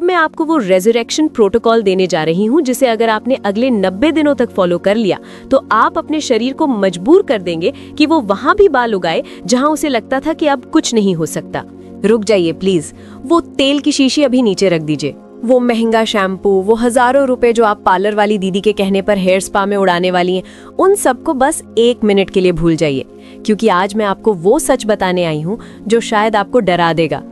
अब मैं आपको वो रेजरेक्शन प्रोटोकॉल देने जा रही हूँ जिसे अगर आपने अगले 90 दिनों तक फॉलो कर लिया तो आप अपने शरीर को मजबूर कर देंगे कि वो वहां भी बाल उगाए जहां उसे लगता था कि अब कुछ नहीं हो सकता। रुक जाइए प्लीज, वो तेल की शीशी अभी नीचे रख दीजिए। वो महंगा शैम्पू, वो हजारों रुपए जो आप पार्लर वाली दीदी के कहने पर हेयर स्पा में उड़ाने वाली हैं, उन सबको बस 1 मिनट के लिए भूल जाइए, क्योंकि आज मैं आपको वो सच बताने आई हूँ जो शायद आपको डरा देगा।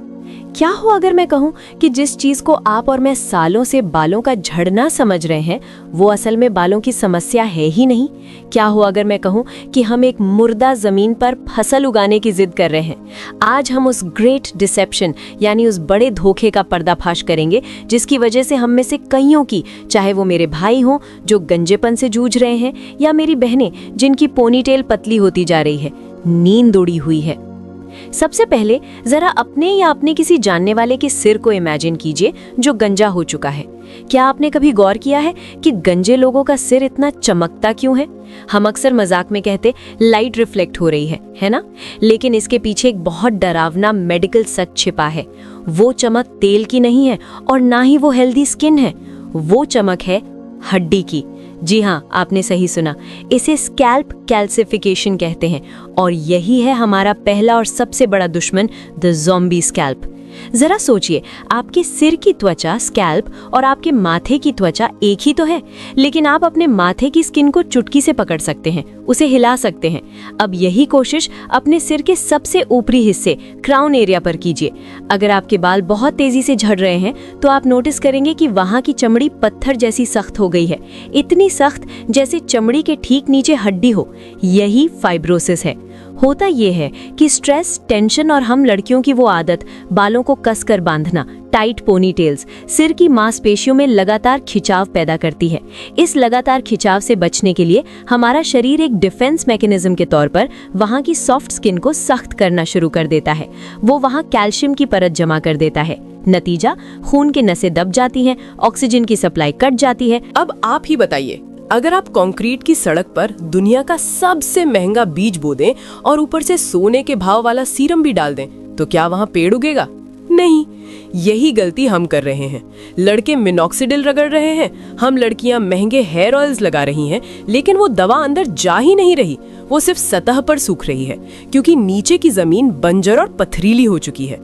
क्या हो अगर मैं कहूँ कि जिस चीज को आप और मैं सालों से बालों का झड़ना समझ रहे हैं वो असल में बालों की समस्या है ही नहीं? क्या हो अगर मैं कहूँ कि हम एक मुर्दा जमीन पर फसल उगाने की जिद कर रहे हैं? आज हम उस ग्रेट डिसेप्शन यानी उस बड़े धोखे का पर्दाफाश करेंगे जिसकी वजह से हम में से कईयों की, चाहे वो मेरे भाई हों जो गंजेपन से जूझ रहे हैं या मेरी बहनें जिनकी पोनीटेल पतली होती जा रही है, नींद उड़ी हुई है। सबसे पहले जरा अपने या अपने किसी जानने वाले के सिर को इमेजिन कीजिए जो गंजा हो चुका है। क्या आपने कभी गौर किया है कि गंजे लोगों का सिर इतना चमकता क्यों है? हम अक्सर मजाक में कहते लाइट रिफ्लेक्ट हो रही है ना? लेकिन इसके पीछे एक बहुत डरावना मेडिकल सच छिपा है। वो चमक तेल की नहीं है और ना ही वो हेल्दी स्किन है, वो चमक है हड्डी की। जी हाँ, आपने सही सुना, इसे स्कैल्प कैल्सिफिकेशन कहते हैं और यही है हमारा पहला और सबसे बड़ा दुश्मन, द ज़ॉम्बी स्कैल्प। जरा सोचिए, आपके सिर की त्वचा स्कैल्प और आपके माथे की त्वचा एक ही तो है, लेकिन आप अपने माथे की स्किन को चुटकी से पकड़ सकते हैं, उसे हिला सकते हैं। अब यही कोशिश अपने सिर के सबसे ऊपरी हिस्से क्राउन एरिया पर कीजिए। अगर आपके बाल बहुत तेजी से झड़ रहे हैं तो आप नोटिस करेंगे कि वहां की चमड़ी पत्थर जैसी सख्त हो गई है, इतनी सख्त जैसे चमड़ी के ठीक नीचे हड्डी हो। यही फाइब्रोसिस है। होता यह है कि स्ट्रेस, टेंशन और हम लड़कियों की वो आदत बालों को कसकर बांधना, टाइट पोनीटेल्स, सिर की मांसपेशियों में लगातार खिंचाव पैदा करती है। इस लगातार खिंचाव से बचने के लिए हमारा शरीर एक डिफेंस मैकेनिज्म के तौर पर वहां की सॉफ्ट स्किन को सख्त करना शुरू कर देता है। वो वहां कैल्शियम की परत जमा कर देता है। नतीजा, खून की नसें दब जाती हैं, ऑक्सीजन की सप्लाई कट जाती है। अब आप ही बताइए, अगर आप कंक्रीट की सड़क पर दुनिया का सबसे महंगा बीज बो दें और ऊपर से सोने के भाव वाला सीरम भी डाल दें तो क्या वहां पेड़ उगेगा? नहीं। यही गलती हम कर रहे हैं। लड़के मिनॉक्सिडिल रगड़ रहे हैं, हम लड़कियां महंगे हेयर ऑयल्स लगा रही हैं, लेकिन वो दवा अंदर जा ही नहीं रही, वो सिर्फ सतह पर सूख रही है, क्योंकि नीचे की जमीन बंजर और पथरीली हो चुकी है।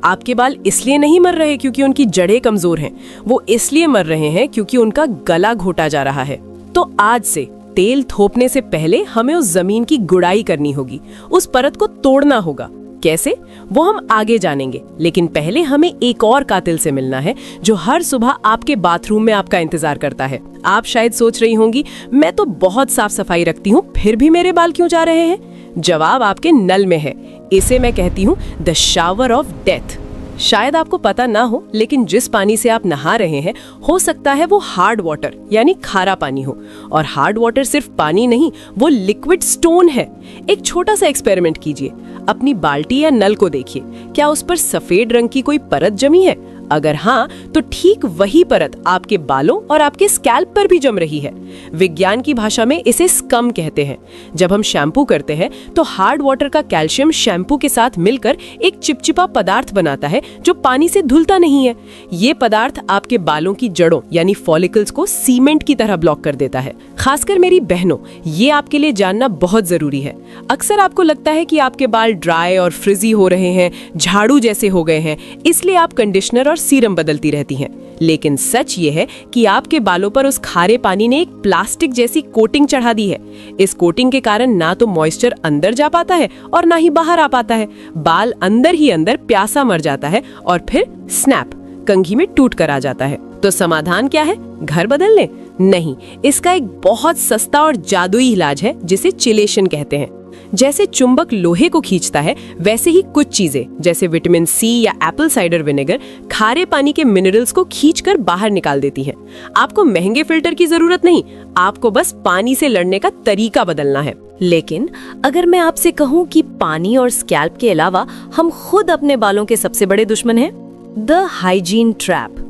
आपके बाल इसलिए नहीं मर रहे क्योंकि उनकी जड़ें कमजोर हैं, वो इसलिए मर रहे हैं क्योंकि उनका गला घोटा जा रहा है। तो आज से तेल थोपने से पहले हमें उस जमीन की गुड़ाई करनी होगी, उस परत को तोड़ना होगा। कैसे, वो हम आगे जानेंगे, लेकिन पहले हमें एक और कातिल से मिलना है जो हर सुबह आपके बाथरूम में आपका इंतजार करता है। आप शायद सोच रही होंगी, मैं तो बहुत साफ सफाई रखती हूँ, फिर भी मेरे बाल क्यों जा रहे हैं? जवाब आपके नल में है। इसे मैं कहती हूँ द शावर ऑफ डेथ। शायद आपको पता ना हो, लेकिन जिस पानी से आप नहा रहे हैं हो सकता है वो हार्ड वाटर यानी खारा पानी हो। और हार्ड वाटर सिर्फ पानी नहीं, वो लिक्विड स्टोन है। एक छोटा सा एक्सपेरिमेंट कीजिए, अपनी बाल्टी या नल को देखिए, क्या उस पर सफेद रंग की कोई परत जमी है? अगर हाँ, तो ठीक वही परत आपके बालों और आपके स्कैल्प पर भी जम रही है। विज्ञान की भाषा में इसे स्कम कहते हैं। जब हम शैम्पू करते हैं तो हार्ड वाटर का कैल्शियम शैम्पू के साथ मिलकर एक चिपचिपा पदार्थ बनाता है जो पानी से धुलता नहीं है। ये पदार्थ आपके बालों की जड़ों यानी फॉलिकल्स को सीमेंट की तरह ब्लॉक कर देता है। खासकर मेरी बहनों, ये आपके लिए जानना बहुत जरूरी है। अक्सर आपको लगता है कि आपके बाल ड्राई और फ्रिजी हो रहे हैं, झाड़ू जैसे हो गए हैं, इसलिए आप कंडीशनर और सीरम बदलती रहती हैं। लेकिन सच ये है कि आपके बालों पर उस खारे पानी ने एक प्लास्टिक जैसी कोटिंग चढ़ा दी है। इस कोटिंग के कारण ना तो मॉइस्चर अंदर जा पाता है और ना ही बाहर आ पाता है। बाल अंदर ही अंदर प्यासा मर जाता है और फिर स्नैप, कंघी में टूट कर आ जाता है। तो समाधान क्या है? घर बदल लें? नहीं, इसका एक बहुत सस्ता और जादुई इलाज है जिसे चिलेशन कहते हैं। जैसे चुंबक लोहे को खींचता है, वैसे ही कुछ चीजें जैसे विटामिन सी या एप्पल साइडर विनेगर खारे पानी के मिनरल्स को खींचकर बाहर निकाल देती हैं। आपको महंगे फिल्टर की जरूरत नहीं, आपको बस पानी से लड़ने का तरीका बदलना है। लेकिन अगर मैं आपसे कहूँ कि पानी और स्कैल्प के अलावा हम खुद अपने बालों के सबसे बड़े दुश्मन हैं, द हाइजीन ट्रैप।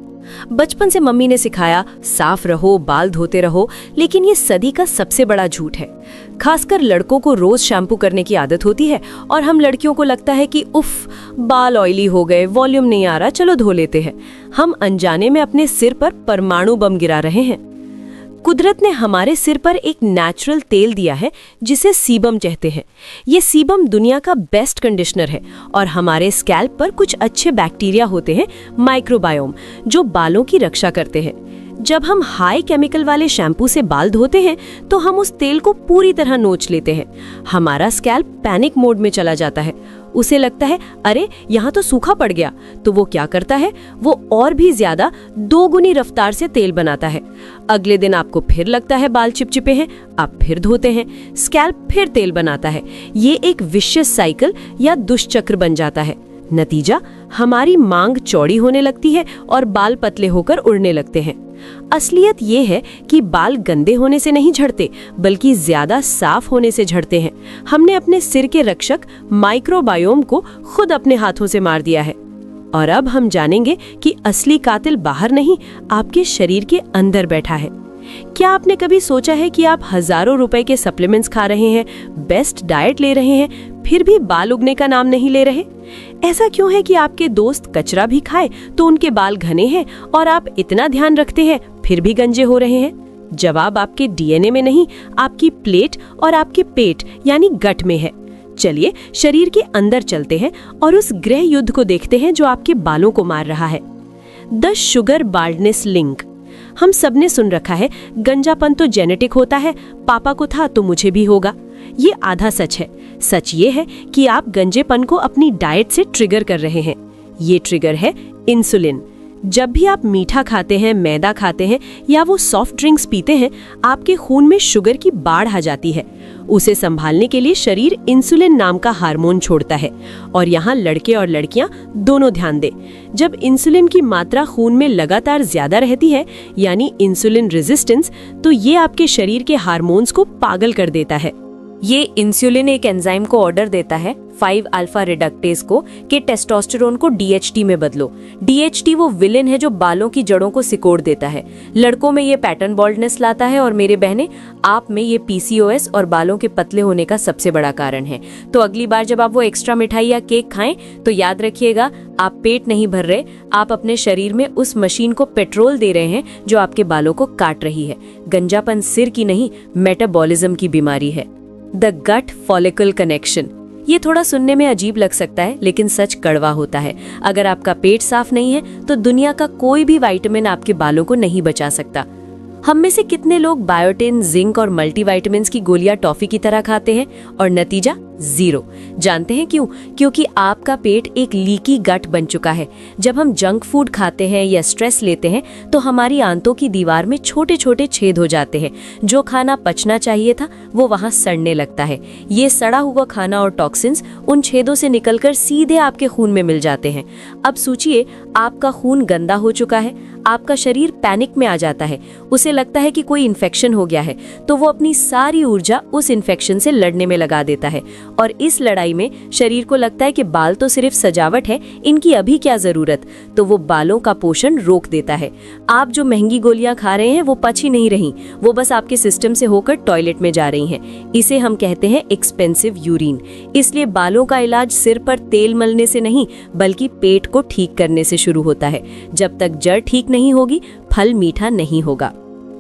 बचपन से मम्मी ने सिखाया साफ रहो, बाल धोते रहो, लेकिन ये सदी का सबसे बड़ा झूठ है। खासकर लड़कों को रोज शैम्पू करने की आदत होती है और हम लड़कियों को लगता है कि उफ, बाल ऑयली हो गए, वॉल्यूम नहीं आ रहा, चलो धो लेते हैं। हम अनजाने में अपने सिर पर परमाणु बम गिरा रहे हैं। कुदरत ने हमारे सिर पर एक नेचुरल तेल दिया है जिसे सीबम कहते हैं। ये सीबम दुनिया का बेस्ट कंडीशनर है और हमारे स्कैल्प पर कुछ अच्छे बैक्टीरिया होते हैं, माइक्रोबायोम, जो बालों की रक्षा करते हैं। जब हम हाई केमिकल वाले शैम्पू से बाल धोते हैं तो हम उस तेल को पूरी तरह नोच लेते हैं। हमारा स्कैल्प पैनिक मोड में चला जाता है। उसे लगता है अरे यहाँ तो सूखा पड़ गया, तो वो क्या करता है, वो और भी ज्यादा 2 गुनी रफ्तार से तेल बनाता है। अगले दिन आपको फिर लगता है बाल चिपचिपे हैं, आप फिर धोते हैं, स्कैल्प फिर तेल बनाता है। ये एक विशियस साइकिल या दुष्चक्र बन जाता है। नतीजा, हमारी मांग चौड़ी होने लगती है और बाल पतले होकर उड़ने लगते हैं। असलियत ये है कि बाल गंदे होने से नहीं झड़ते, बल्कि ज्यादा साफ होने से झड़ते हैं। हमने अपने सिर के रक्षक माइक्रोबायोम को खुद अपने हाथों से मार दिया है। और अब हम जानेंगे कि असली कातिल बाहर नहीं, आपके शरीर के अंदर बैठा है। क्या आपने कभी सोचा है कि आप हजारों रुपए के सप्लीमेंट्स खा रहे हैं, बेस्ट डाइट ले रहे हैं, फिर भी बाल उगने का नाम नहीं ले रहे? ऐसा क्यों है कि आपके दोस्त कचरा भी खाए तो उनके बाल घने हैं और आप इतना ध्यान रखते हैं फिर भी गंजे हो रहे हैं? जवाब आपके डीएनए में नहीं, आपकी प्लेट और आपके पेट यानी गट में है। चलिए शरीर के अंदर चलते हैं और उस गृह युद्ध को देखते हैं जो आपके बालों को मार रहा है। The sugar baldness link. हम सबने सुन रखा है, गंजापन तो जेनेटिक होता है, पापा को था तो मुझे भी होगा। ये आधा सच है। सच ये है कि आप गंजेपन को अपनी डाइट से ट्रिगर कर रहे हैं। ये ट्रिगर है इंसुलिन। जब भी आप मीठा खाते हैं, मैदा खाते हैं या वो सॉफ्ट ड्रिंक्स पीते हैं, आपके खून में शुगर की बाढ़ आ जाती है। उसे संभालने के लिए शरीर इंसुलिन नाम का हार्मोन छोड़ता है। और यहाँ लड़के और लड़कियां दोनों ध्यान दें। जब इंसुलिन की मात्रा खून में लगातार ज्यादा रहती है, यानी इंसुलिन रेजिस्टेंस, तो ये आपके शरीर के हार्मोन्स को पागल कर देता है। ये इंसुलिन एक एंजाइम को ऑर्डर देता है 5 अल्फा रिडक्टेज को कि टेस्टोस्टेरोन को DHT में बदलो। DHT वो विलेन है जो बालों की जड़ों को सिकोड़ देता है। लड़कों में ये पैटर्न बॉल्डनेस लाता है और मेरे बहनें, आप में ये PCOS और बालों के पतले होने का सबसे बड़ा कारण है। तो अगली बार जब आप वो एक्स्ट्रा मिठाई या केक खाएं तो याद रखिएगा, आप पेट नहीं भर रहे, आप अपने शरीर में उस मशीन को पेट्रोल दे रहे हैं जो आपके बालों को काट रही है। गंजापन सिर की नहीं, मेटाबॉलिज्म की बीमारी है। The gut follicle connection. ये थोड़ा सुनने में अजीब लग सकता है, लेकिन सच कड़वा होता है। अगर आपका पेट साफ नहीं है तो दुनिया का कोई भी विटामिन आपके बालों को नहीं बचा सकता। हम में से कितने लोग बायोटिन, जिंक और मल्टीविटामिन्स की गोलियां टॉफी की तरह खाते हैं और नतीजा 0। जानते हैं क्यों? क्योंकि आपका पेट एक लीकी गट बन चुका है। जब हम जंक फूड खाते हैं या स्ट्रेस लेते हैं तो हमारी आंतों की दीवार में छोटे छोटे छेद हो जाते हैं। जो खाना पचना चाहिए था वो वहां सड़ने लगता है। ये सड़ा हुआ खाना और टॉक्सिन्स उन छेदों से निकलकर सीधे आपके खून में मिल जाते हैं। अब सोचिए, आपका खून गंदा हो चुका है, आपका शरीर पैनिक में आ जाता है। उसे लगता है कि कोई इन्फेक्शन हो गया है, तो वो अपनी सारी ऊर्जा उस इन्फेक्शन से लड़ने में लगा देता है। और इस लड़ाई में शरीर को लगता है कि बाल तो सिर्फ सजावट है, इनकी अभी क्या जरूरत, तो वो बालों का पोषण रोक देता है। आप जो महंगी गोलियां खा रहे हैं वो पच ही नहीं रही, वो बस आपके सिस्टम से होकर टॉयलेट में जा रही हैं। इसे हम कहते हैं एक्सपेंसिव यूरिन। इसलिए बालों का इलाज सिर पर तेल मलने से नहीं, बल्कि पेट को ठीक करने से शुरू होता है। जब तक जड़ ठीक नहीं होगी, फल मीठा नहीं होगा।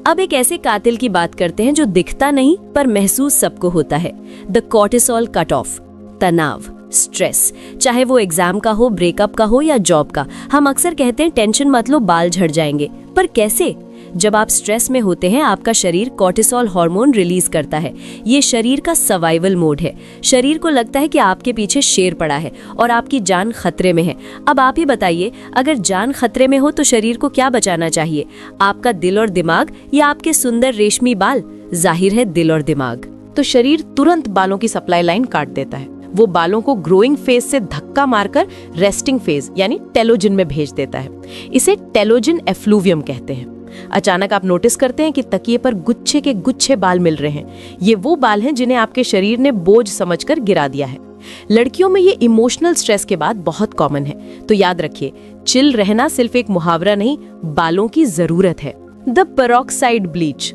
अब एक ऐसे कातिल की बात करते हैं जो दिखता नहीं पर महसूस सबको होता है। The cortisol cut off. तनाव, स्ट्रेस, चाहे वो एग्जाम का हो, ब्रेकअप का हो या जॉब का। हम अक्सर कहते हैं टेंशन मत लो, बाल झड़ जाएंगे, पर कैसे? जब आप स्ट्रेस में होते हैं, आपका शरीर कॉर्टिसोल हार्मोन रिलीज करता है। ये शरीर का सर्वाइवल मोड है। शरीर को लगता है कि आपके पीछे शेर पड़ा है और आपकी जान खतरे में है। अब आप ही बताइए, अगर जान खतरे में हो तो शरीर को क्या बचाना चाहिए? आपका दिल और दिमाग या आपके सुंदर रेशमी बाल? जाहिर है दिल और दिमाग। तो शरीर तुरंत बालों की सप्लाई लाइन काट देता है। वो बालों को ग्रोइंग फेज से धक्का मारकर रेस्टिंग फेज यानी टेलोजिन में भेज देता है। इसे टेलोजिन एफ्लूवियम कहते हैं। अचानक आप नोटिस करते हैं कि तकिए पर गुच्छे के गुच्छे बाल मिल रहे हैं। ये वो बाल हैं जिन्हें आपके शरीर ने बोझ समझकर गिरा दिया है। लड़कियों में ये इमोशनल स्ट्रेस के बाद बहुत कॉमन है। तो याद रखिए, चिल रहना सिर्फ एक मुहावरा नहीं, बालों की जरूरत है। The peroxide bleach.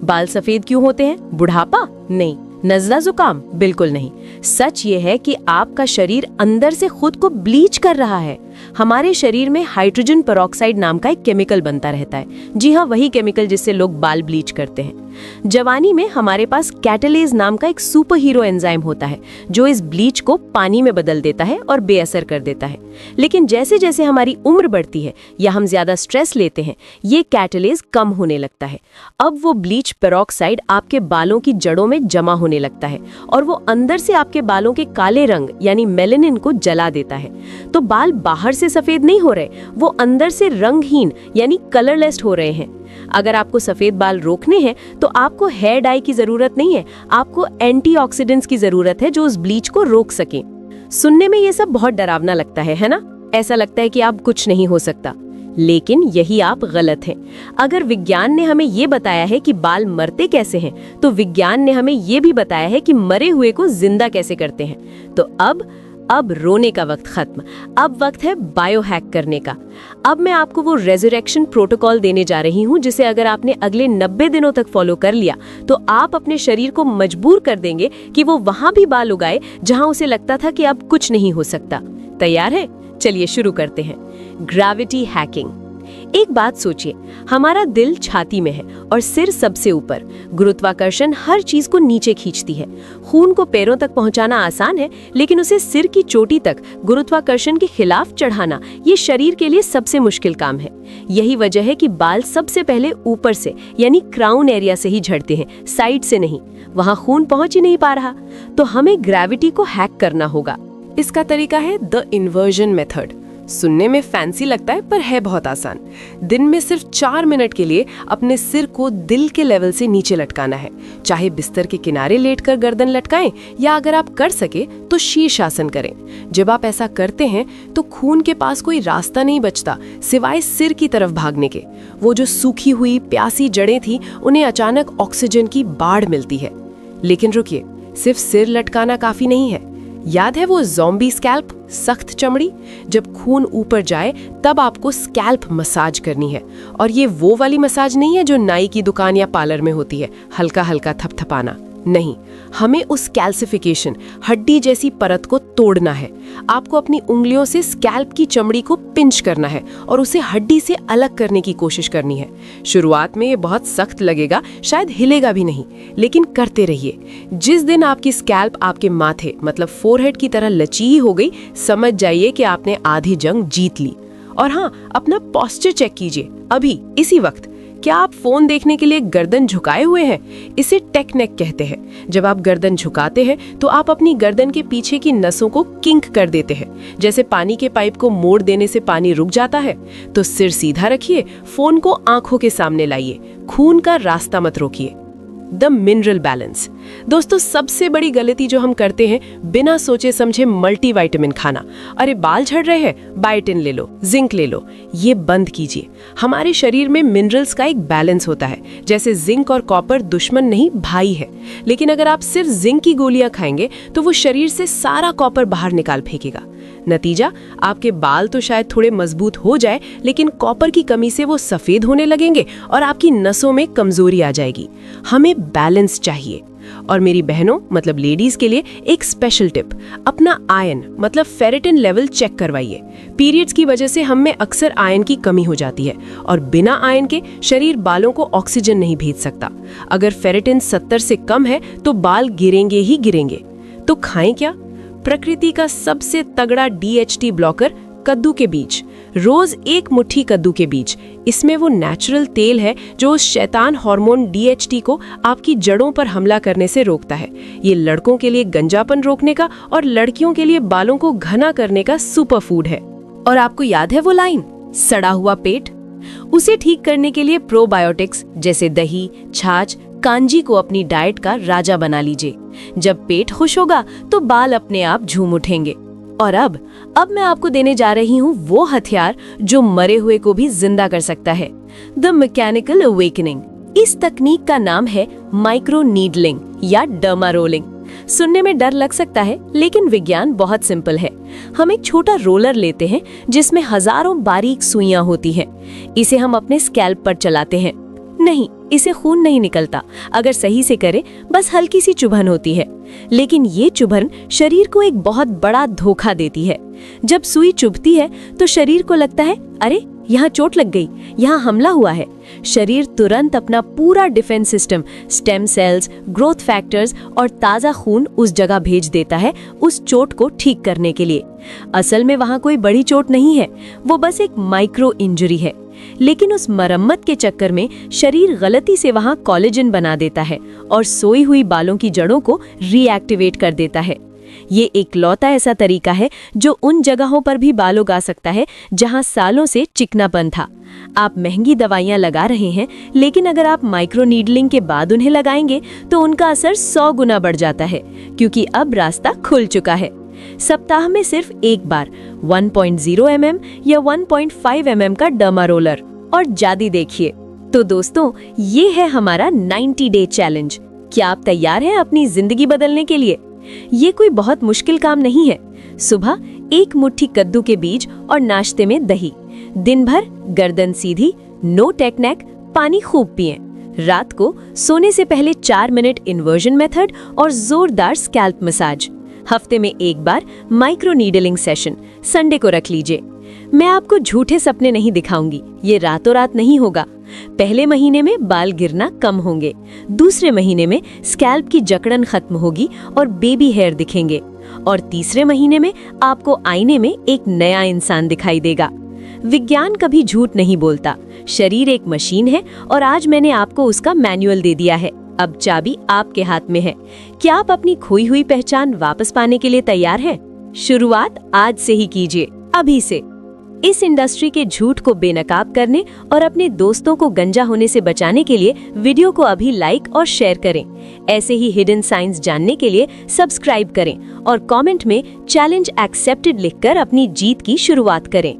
बाल सफेद क्यों होते हैं? बुढ़ापा? नहीं। नज़ला जुकाम? बिल्कुल नहीं। सच ये है कि आपका शरीर अंदर से खुद को ब्लीच कर रहा है। हमारे शरीर में हाइड्रोजन पेरोक्साइड नाम का एक केमिकल बनता रहता है। जी हाँ, वही केमिकल जिससे लोग बाल ब्लीच करते हैं। जवानी में हमारे पास कैटालेज नाम का एक सुपर हीरो एंजाइम होता है जो इस ब्लीच को पानी में बदल देता है और बेअसर कर देता है। लेकिन जैसे जैसे हमारी उम्र बढ़ती है या हम ज्यादा स्ट्रेस लेते हैं, ये कैटालेज कम होने लगता है। अब वो ब्लीच पेरोक्साइड आपके बालों की जड़ों में जमा होने लगता है और वो अंदर से आपके बालों के काले रंग यानी मेलानिन को जला देता है। तो बाल बाहर से सफेद नहीं हो रहे, वो अंदर से रंगहीन यानी कलरलेस हो रहे हैं। अगर आपको सफेद बाल रोकने हैं तो आपको हेयर डाई की जरूरत नहीं है, आपको एंटीऑक्सीडेंट्स की जरूरत है जो उस ब्लीच को रोक सके। सुनने में ये सब बहुत डरावना लगता है ना? ऐसा लगता है कि आप कुछ नहीं हो सकता, लेकिन यही आप गलत हैं। अगर विज्ञान ने हमें ये बताया है कि बाल मरते कैसे हैं, तो विज्ञान ने हमें ये भी बताया है कि मरे हुए को जिंदा कैसे करते हैं। तो अब रोने का वक्त खत्म, अब वक्त है बायो हैक करने का। अब मैं आपको वो रेजरेक्शन प्रोटोकॉल देने जा रही हूँ जिसे अगर आपने अगले 90 दिनों तक फॉलो कर लिया तो आप अपने शरीर को मजबूर कर देंगे कि वो वहां भी बाल उगाए जहां उसे लगता था कि अब कुछ नहीं हो सकता। तैयार है? चलिए शुरू करते हैं। Gravity hacking. एक बात सोचिए, हमारा दिल छाती में है और सिर सबसे ऊपर। गुरुत्वाकर्षण हर चीज को नीचे खींचती है। खून को पैरों तक पहुंचाना आसान है, लेकिन उसे सिर की चोटी तक गुरुत्वाकर्षण के खिलाफ चढ़ाना ये शरीर के लिए सबसे मुश्किल काम है। यही वजह है कि बाल सबसे पहले ऊपर से यानी क्राउन एरिया से ही झड़ते हैं, साइड से नहीं। वहां खून पहुंच ही नहीं पा रहा। तो हमें ग्रेविटी को हैक करना होगा। इसका तरीका है द इन्वर्जन मेथड। सुनने में फैंसी लगता है पर है बहुत आसान। दिन में सिर्फ 4 मिनट के लिए अपने सिर को दिल के लेवल से नीचे लटकाना है। चाहे बिस्तर के किनारे लेटकर गर्दन लटकाएं या अगर आप कर सके तो शीर्षासन करें। जब आप ऐसा करते हैं तो खून के पास कोई रास्ता नहीं बचता सिवाय सिर की तरफ भागने के। वो जो सूखी हुई प्यासी जड़ें थी उन्हें अचानक ऑक्सीजन की बाढ़ मिलती है। लेकिन रुकिए, सिर्फ सिर लटकाना काफी नहीं है। याद है वो ज़ॉम्बी स्कैल्प, सख्त चमड़ी? जब खून ऊपर जाए तब आपको स्कैल्प मसाज करनी है। और ये वो वाली मसाज नहीं है जो नाई की दुकान या पार्लर में होती है, हल्का हल्का थपथपाना नहीं। हमें उस कैल्सिफिकेशन, हड्डी जैसी परत को तोड़ना है। आपको अपनी उंगलियों से स्कैल्प की चमड़ी को पिंच करना है और उसे हड्डी से अलग करने की कोशिश करनी है। शुरुआत में ये बहुत सख्त लगेगा, शायद हिलेगा भी नहीं, लेकिन करते रहिए। जिस दिन आपकी स्कैल्प आपके माथे मतलब फोरहेड की तरह लचीली हो गई, समझ जाइए कि आपने आधी जंग जीत ली। और हाँ, अपना पोस्चर चेक कीजिए अभी इसी वक्त। क्या आप फोन देखने के लिए गर्दन झुकाए हुए हैं? इसे टेक नेक कहते हैं। जब आप गर्दन झुकाते हैं तो आप अपनी गर्दन के पीछे की नसों को किंक कर देते हैं। जैसे पानी के पाइप को मोड़ देने से पानी रुक जाता है। तो सिर सीधा रखिए, फोन को आंखों के सामने लाइए, खून का रास्ता मत रोकिए। The mineral balance. दोस्तों, सबसे बड़ी गलती जो हम करते हैं, बिना सोचे समझे मल्टीविटामिन खाना। अरे बाल झड़ रहे हैं, बायोटिन ले लो, जिंक ले लो। ये बंद कीजिए। हमारे शरीर में मिनरल्स का एक बैलेंस होता है। जैसे जिंक और कॉपर दुश्मन नहीं, भाई है। लेकिन अगर आप सिर्फ जिंक की गोलियां खाएंगे तो वो शरीर से सारा कॉपर बाहर निकाल फेंकेगा। नतीजा, आपके बाल तो शायद थोड़े मजबूत हो जाए, लेकिन कॉपर की कमी से वो सफेद होने लगेंगे और आपकी नसों में कमजोरी आ जाएगी। हमें बैलेंस चाहिए। और मेरी बहनों मतलब लेडीज के लिए एक स्पेशल टिप, अपना आयन मतलब फेरेटिन लेवल चेक करवाइए। पीरियड्स की वजह से हम में अक्सर आयन की कमी हो जाती है और बिना आयन के शरीर बालों को ऑक्सीजन नहीं भेज सकता। अगर फेरेटिन 70 से कम है तो बाल गिरेंगे ही गिरेंगे। तो खाएं क्या? प्रकृति का सबसे तगड़ा DHT ब्लॉकर, कद्दू के बीज। रोज 1 मुट्ठी कद्दू के बीज। इसमें वो नेचुरल तेल है जो उस शैतान हार्मोन DHT को आपकी जड़ों पर हमला करने से रोकता है। ये लड़कों के लिए गंजापन रोकने का और लड़कियों के लिए बालों को घना करने का सुपर फूड है। और आपको याद है वो लाइन, सड़ा हुआ पेट? उसे ठीक करने के लिए प्रोबायोटिक्स जैसे दही, छाछ, कांजी को अपनी डाइट का राजा बना लीजिए। जब पेट खुश होगा तो बाल अपने आप झूम उठेंगे। और अब मैं आपको देने जा रही हूँ वो हथियार जो मरे हुए को भी जिंदा कर सकता है, द मैकेनिकल अवेकनिंग। इस तकनीक का नाम है माइक्रो नीडलिंग या डर्मा रोलिंग। सुनने में डर लग सकता है, लेकिन विज्ञान बहुत सिंपल है। हम एक छोटा रोलर लेते हैं जिसमें हजारों बारीक सुइयां होती हैं। इसे हम अपने स्कैल्प पर चलाते हैं। नहीं, इसे खून नहीं निकलता। अगर सही से करें, बस हल्की सी चुभन होती है। लेकिन ये चुभन शरीर को एक बहुत बड़ा धोखा देती है। जब सुई चुभती है तो शरीर को लगता है, अरे यहाँ चोट लग गई, यहाँ हमला हुआ है। शरीर तुरंत अपना पूरा defence system, stem cells, growth factors और ताज़ा खून उस जगह भेज देता है उस चोट को ठीक करने के लिए। असल में वहाँ कोई बड़ी चोट नहीं है, वो बस एक माइक्रो इंजरी है। लेकिन उस मरम्मत के चक्कर में शरीर गलती से वहाँ कोलेजन बना देता है और सोई हुई बालों की जड़ों को रीएक्टिवेट कर देता है। ये एक लौता ऐसा तरीका है जो उन जगहों पर भी बाल उगा सकता है जहां सालों से चिकनापन था। आप महंगी दवाइयां लगा रहे हैं, लेकिन अगर आप माइक्रो नीडलिंग के बाद उन्हें लगाएंगे तो उनका असर 100 गुना बढ़ जाता है, क्योंकि अब रास्ता खुल चुका है। सप्ताह में सिर्फ एक बार 1.0 mm या 1.5 mm का डर्मा रोलर और जादी देखिए। तो दोस्तों, ये है हमारा 90 डे चैलेंज। क्या आप तैयार हैं अपनी जिंदगी बदलने के लिए? ये कोई बहुत मुश्किल काम नहीं है। सुबह 1 मुट्ठी कद्दू के बीज और नाश्ते में दही। दिन भर गर्दन सीधी, नो टेक नेक, पानी खूब पिएं। रात को सोने से पहले 4 मिनट इन्वर्जन मेथड और जोरदार स्कैल्प मसाज। हफ्ते में एक बार माइक्रो नीडलिंग सेशन संडे को रख लीजिए। मैं आपको झूठे सपने नहीं दिखाऊंगी, ये रातों रात नहीं होगा। पहले महीने में बाल गिरना कम होंगे, दूसरे महीने में स्कैल्प की जकड़न खत्म होगी और बेबी हेयर दिखेंगे, और तीसरे महीने में आपको आईने में एक नया इंसान दिखाई देगा। विज्ञान कभी झूठ नहीं बोलता। शरीर एक मशीन है और आज मैंने आपको उसका मैनुअल दे दिया है। अब चाबी आपके हाथ में है। क्या आप अपनी खोई हुई पहचान वापस पाने के लिए तैयार हैं? शुरुआत आज से ही कीजिए, अभी से। इस इंडस्ट्री के झूठ को बेनकाब करने और अपने दोस्तों को गंजा होने से बचाने के लिए वीडियो को अभी लाइक और शेयर करें। ऐसे ही हिडन साइंस जानने के लिए सब्सक्राइब करें और कमेंट में चैलेंज एक्सेप्टेड लिखकर अपनी जीत की शुरुआत करें।